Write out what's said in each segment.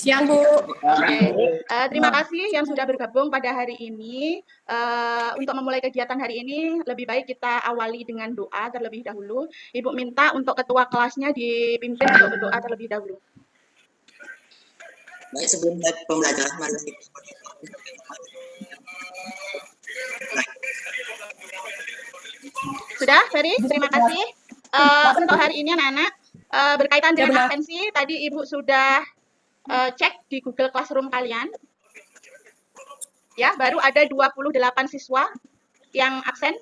Siang, Bu. Oke, terima kasih yang sudah bergabung pada hari ini. Untuk memulai kegiatan hari ini, lebih baik kita awali dengan doa terlebih dahulu. Ibu minta untuk ketua kelasnya dipimpin untuk berdoa terlebih dahulu. Baik, sebelum pembelajaran, mari Sudah, Ferry? Terima kasih. Untuk hari ini anak-anak, berkaitan dengan absensi, tadi Ibu sudah cek di Google Classroom kalian. Ya, baru ada 28 siswa yang absen,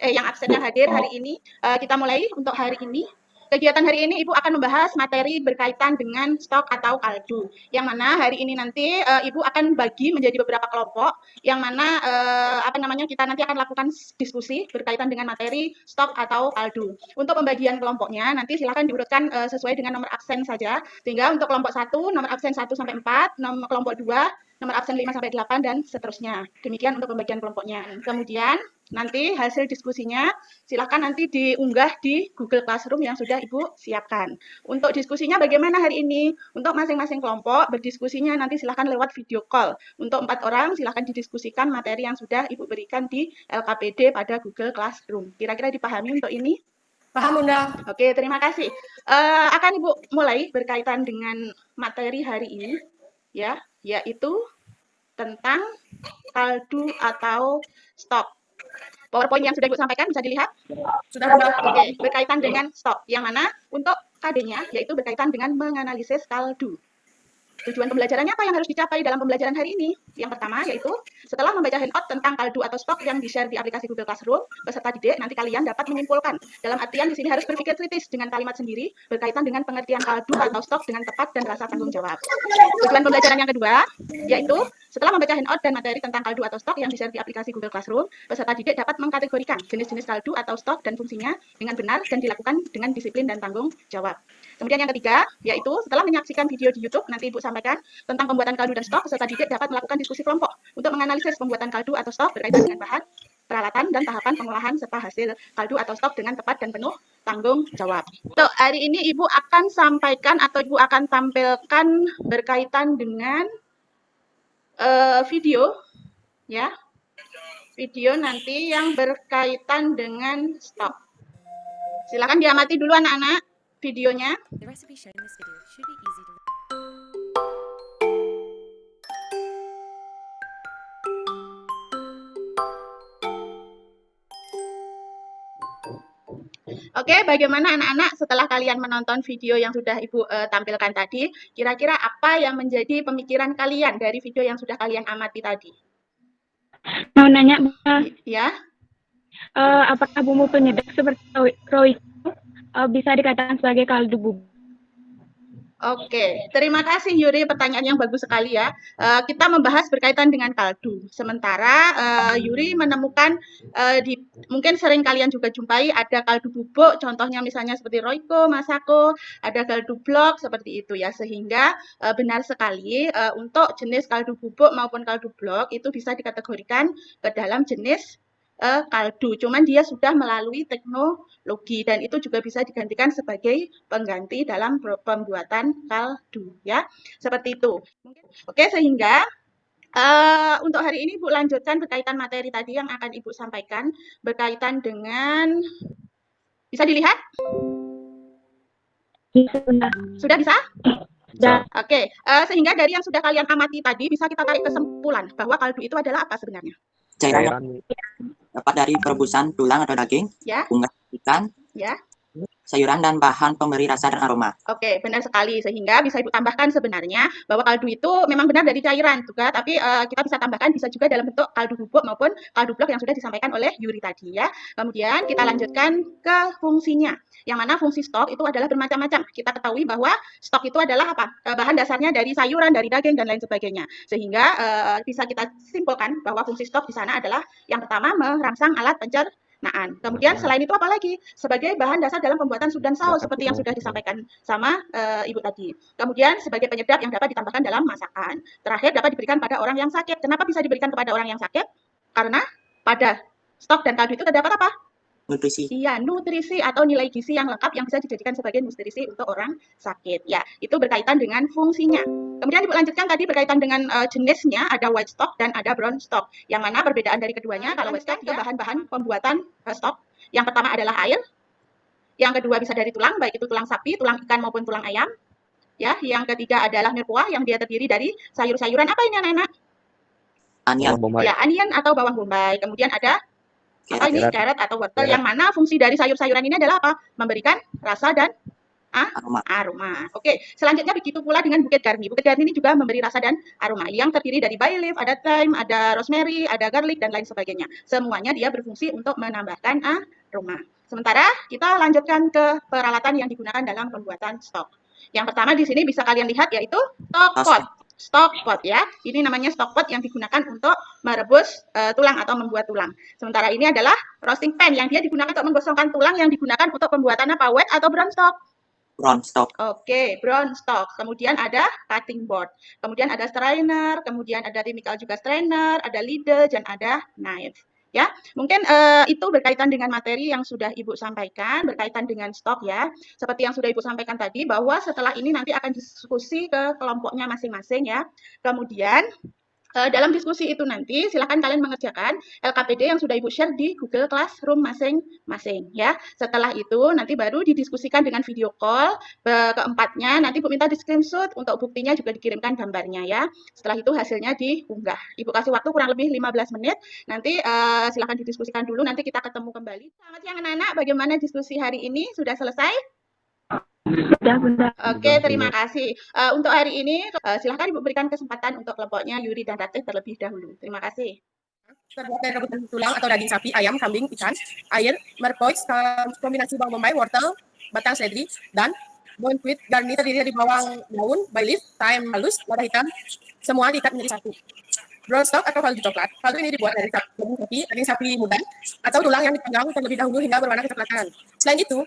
yang hadir hari ini. Kita mulai untuk hari ini. Kegiatan hari ini Ibu akan membahas materi berkaitan dengan stok atau kaldu. Yang mana hari ini nanti Ibu akan bagi menjadi beberapa kelompok. Yang mana kita nanti akan lakukan diskusi berkaitan dengan materi stok atau kaldu. Untuk pembagian kelompoknya nanti silakan diurutkan sesuai dengan nomor absen saja. Sehingga untuk kelompok 1 nomor absen 1 sampai 4, kelompok 2 nomor absen 5 sampai 8 dan seterusnya. Demikian untuk pembagian kelompoknya. Kemudian nanti hasil diskusinya silakan nanti diunggah di Google Classroom yang sudah Ibu siapkan. Untuk diskusinya bagaimana hari ini? Untuk masing-masing kelompok berdiskusinya nanti silakan lewat video call. Untuk 4 orang silakan didiskusikan materi yang sudah Ibu berikan di LKPD pada Google Classroom. Kira-kira dipahami untuk ini? Paham, Bunda. Oke, terima kasih. Akan Ibu mulai berkaitan dengan materi hari ini, ya, yaitu tentang kaldu atau stok. PowerPoint yang sudah Ibu sampaikan bisa dilihat? Sudah, Bunda. Oke, berkaitan dengan stok. Yang mana untuk KD-nya yaitu berkaitan dengan menganalisis kaldu. Tujuan pembelajarannya apa yang harus dicapai dalam pembelajaran hari ini? Yang pertama yaitu setelah membaca handout tentang kaldu atau stok yang di-share di aplikasi Google Classroom, peserta didik nanti kalian dapat menyimpulkan. Dalam artian di sini harus berpikir kritis dengan kalimat sendiri berkaitan dengan pengertian kaldu atau stok dengan tepat dan rasa tanggung jawab. Tujuan pembelajaran yang kedua yaitu setelah membaca handout dan materi tentang kaldu atau stok yang di-share di aplikasi Google Classroom, peserta didik dapat mengkategorikan jenis-jenis kaldu atau stok dan fungsinya dengan benar dan dilakukan dengan disiplin dan tanggung jawab. Kemudian yang ketiga, yaitu setelah menyaksikan video di YouTube, nanti Ibu sampaikan tentang pembuatan kaldu dan stok, peserta didik dapat melakukan diskusi kelompok untuk menganalisis pembuatan kaldu atau stok berkaitan dengan bahan, peralatan, dan tahapan pengolahan serta hasil kaldu atau stok dengan tepat dan penuh tanggung jawab. Untuk hari ini Ibu akan sampaikan atau Ibu akan tampilkan berkaitan dengan video, ya, video nanti yang berkaitan dengan stok. Silakan diamati dulu anak-anak videonya. Oke, bagaimana anak-anak setelah kalian menonton video yang sudah Ibu tampilkan tadi, kira-kira apa yang menjadi pemikiran kalian dari video yang sudah kalian amati tadi? Mau nanya, ya? Apakah bumbu penyedap seperti roiko bisa dikatakan sebagai kaldu bubuk? Oke, terima kasih Yuri, pertanyaan yang bagus sekali ya. Kita membahas berkaitan dengan kaldu. Sementara Yuri menemukan mungkin sering kalian juga jumpai ada kaldu bubuk, contohnya misalnya seperti Royco, Masako, ada kaldu blok seperti itu ya. Sehingga benar sekali untuk jenis kaldu bubuk maupun kaldu blok itu bisa dikategorikan ke dalam jenis kaldu, cuman dia sudah melalui teknologi dan itu juga bisa digantikan sebagai pengganti dalam pembuatan kaldu ya, seperti itu. Oke, sehingga untuk hari ini Ibu lanjutkan berkaitan materi tadi yang akan Ibu sampaikan berkaitan dengan, bisa dilihat? Sudah bisa? Ya. Oke, sehingga dari yang sudah kalian amati tadi bisa kita tarik kesimpulan bahwa kaldu itu adalah apa sebenarnya? Cairan dapat dari perebusan tulang atau daging, ya, unggas ikan, ya, sayuran dan bahan pemberi rasa dan aroma. Oke, benar sekali. Sehingga bisa Ibu tambahkan sebenarnya bahwa kaldu itu memang benar dari cairan juga, tapi kita bisa tambahkan bisa juga dalam bentuk kaldu bubuk maupun kaldu blok yang sudah disampaikan oleh Yuri tadi ya. Kemudian kita lanjutkan ke fungsinya. Yang mana fungsi stok itu adalah bermacam-macam. Kita ketahui bahwa stok itu adalah apa? Bahan dasarnya dari sayuran, dari daging dan lain sebagainya. Sehingga bisa kita simpulkan bahwa fungsi stok di sana adalah yang pertama merangsang alat pencernaan. Kemudian selain itu apa lagi? Sebagai bahan dasar dalam pembuatan sup dan saus seperti yang sudah disampaikan sama Ibu tadi. Kemudian sebagai penyedap yang dapat ditambahkan dalam masakan. Terakhir dapat diberikan pada orang yang sakit. Kenapa bisa diberikan kepada orang yang sakit? Karena pada stok dan kaldu itu terdapat apa? nutrisi. Iya, nutrisi atau nilai gizi yang lengkap yang bisa dijadikan sebagai nutrisi untuk orang sakit. Ya, itu berkaitan dengan fungsinya. Kemudian Ibu lanjutkan tadi berkaitan dengan jenisnya, ada white stock dan ada brown stock. Yang mana perbedaan dari keduanya, kalau white stock, bahan-bahan pembuatan stock. Yang pertama adalah air, yang kedua bisa dari tulang, baik itu tulang sapi, tulang ikan maupun tulang ayam. Ya, yang ketiga adalah mirepoix yang dia terdiri dari sayur-sayuran. Apa ini anak-anak? Anian. Ya, onion atau bawang bombay. Kemudian ada apa ini? Carrot. Carrot atau wortel, yang mana fungsi dari sayur-sayuran ini adalah apa? Memberikan rasa dan aroma. Oke, selanjutnya begitu pula dengan bukit garni. Bukit garni ini juga memberi rasa dan aroma yang terdiri dari bay leaf, ada thyme, ada rosemary, ada garlic dan lain sebagainya. Semuanya dia berfungsi untuk menambahkan aroma. Sementara kita lanjutkan ke peralatan yang digunakan dalam pembuatan stok. Yang pertama di sini bisa kalian lihat yaitu stock pot. Stock pot ya, ini namanya stock pot yang digunakan untuk merebus tulang atau membuat tulang. Sementara ini adalah roasting pan yang dia digunakan untuk menggosongkan tulang yang digunakan untuk pembuatan apa? Wet atau brown stock? Brown stock. Oke, brown stock. Kemudian ada cutting board. Kemudian ada strainer, kemudian ada chemical juga strainer, ada ladle dan ada knife. Ya, mungkin itu berkaitan dengan materi yang sudah Ibu sampaikan, berkaitan dengan stok ya. Seperti yang sudah Ibu sampaikan tadi, bahwa setelah ini nanti akan diskusi ke kelompoknya masing-masing ya. Kemudian dalam diskusi itu nanti silakan kalian mengerjakan LKPD yang sudah Ibu share di Google Classroom masing-masing ya. Setelah itu nanti baru didiskusikan dengan video call keempatnya, nanti Ibu minta di screenshot, untuk buktinya juga dikirimkan gambarnya ya. Setelah itu hasilnya diunggah. Ibu kasih waktu kurang lebih 15 menit. Nanti silakan didiskusikan dulu, nanti kita ketemu kembali. Selamat siang anak-anak, bagaimana diskusi hari ini? Sudah selesai? Sudah, Bunda. Oke, terima kasih. Untuk hari ini, silahkan Ibu berikan kesempatan untuk kelompoknya Yuri dan Ratih terlebih dahulu. Terima kasih. Terbuat dari rebusan tulang atau daging sapi, ayam, kambing, ikan, air, mirepoix, kombinasi bawang bombay, wortel, batang seledri, dan bone quid garni terdiri dari bawang daun, bay leaf, thyme halus, lada hitam, semua diikat menjadi satu. Brown stock atau kaldu coklat. Kaldu ini dibuat dari daging sapi muda atau tulang yang dipanggang terlebih dahulu hingga berwarna kecoklatan. Selain itu,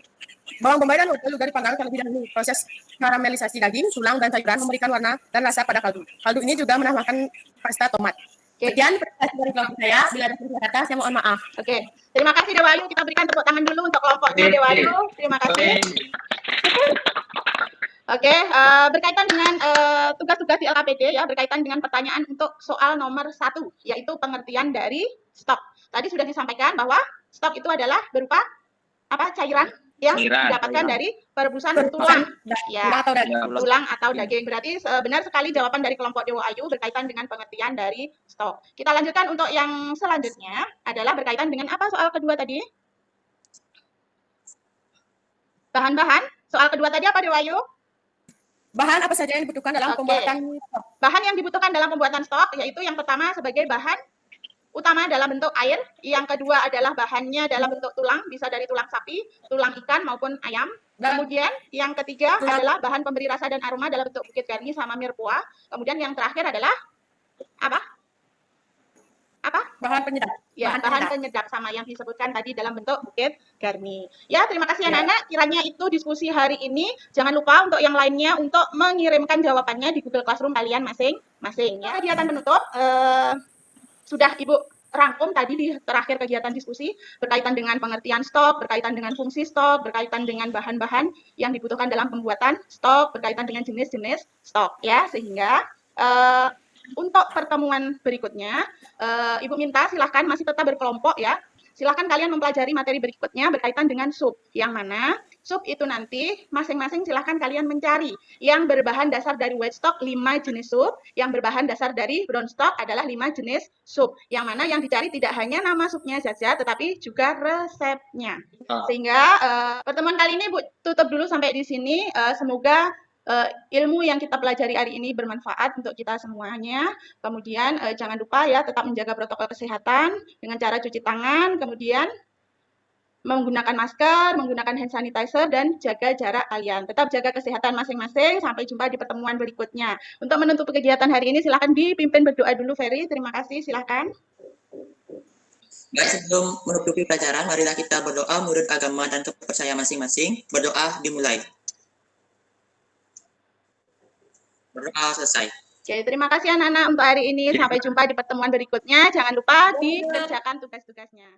bawang bombay dan wortel juga dipanggang terlebih dahulu. Proses karamelisasi daging, tulang, dan sayuran memberikan warna dan rasa pada kaldu. Kaldu ini juga menambahkan pasta tomat. Sekian presentasi dari kelompok saya. Bila ada kesalahan kata, saya mohon maaf. Oke, terima kasih Dewayu. Kita berikan tepuk tangan dulu untuk kelompoknya Dewayu. Terima kasih. Oke, berkaitan dengan tugas-tugas di LKPD ya, berkaitan dengan pertanyaan untuk soal nomor 1, yaitu pengertian dari stok. Tadi sudah disampaikan bahwa stok itu adalah berupa apa? Cairan yang didapatkan dari perebusan tulang, ya, tulang atau daging. Berarti benar sekali jawaban dari kelompok Dewa Ayu berkaitan dengan pengertian dari stok. Kita lanjutkan untuk yang selanjutnya adalah berkaitan dengan apa soal kedua tadi? Bahan-bahan. Soal kedua tadi apa Dewa Ayu? Bahan apa saja yang dibutuhkan dalam pembuatan stok? Bahan yang dibutuhkan dalam pembuatan stok yaitu yang pertama sebagai bahan utama dalam bentuk air, yang kedua adalah bahannya dalam bentuk tulang, bisa dari tulang sapi, tulang ikan maupun ayam. Kemudian yang ketiga adalah bahan pemberi rasa dan aroma dalam bentuk bukit garni sama mirepoix. Kemudian yang terakhir adalah apa? Bahan penyedap. Ya, bahan penyedap sama yang disebutkan tadi dalam bentuk bukit garni. Ya, terima kasih anak-anak. Kiranya itu diskusi hari ini. Jangan lupa untuk yang lainnya untuk mengirimkan jawabannya di Google Classroom kalian masing-masing. Ya, kegiatan penutup sudah Ibu rangkum tadi di terakhir kegiatan diskusi berkaitan dengan pengertian stok, berkaitan dengan fungsi stok, berkaitan dengan bahan-bahan yang dibutuhkan dalam pembuatan stok, berkaitan dengan jenis-jenis stok ya, sehingga untuk pertemuan berikutnya Ibu minta silahkan masih tetap berkelompok ya. Silahkan kalian mempelajari materi berikutnya berkaitan dengan sup, yang mana sup itu nanti masing-masing silahkan kalian mencari yang berbahan dasar dari white stock 5 jenis sup, yang berbahan dasar dari brown stock adalah 5 jenis sup, yang mana yang dicari tidak hanya nama supnya saja tetapi juga resepnya. Sehingga pertemuan kali ini Bu tutup dulu sampai di sini. Semoga ilmu yang kita pelajari hari ini bermanfaat untuk kita semuanya. Kemudian jangan lupa ya tetap menjaga protokol kesehatan dengan cara cuci tangan, kemudian menggunakan masker, menggunakan hand sanitizer, dan jaga jarak kalian. Tetap jaga kesehatan masing-masing. Sampai jumpa di pertemuan berikutnya. Untuk menutup kegiatan hari ini silakan dipimpin berdoa dulu Ferry. Terima kasih, silakan. Baik, sebelum menutupi pelajaran, marilah kita berdoa menurut agama dan kepercayaan masing-masing. Berdoa dimulai. Berdoa selesai. Oke, terima kasih anak-anak untuk hari ini. Sampai jumpa di pertemuan berikutnya. Jangan lupa dikerjakan tugas-tugasnya.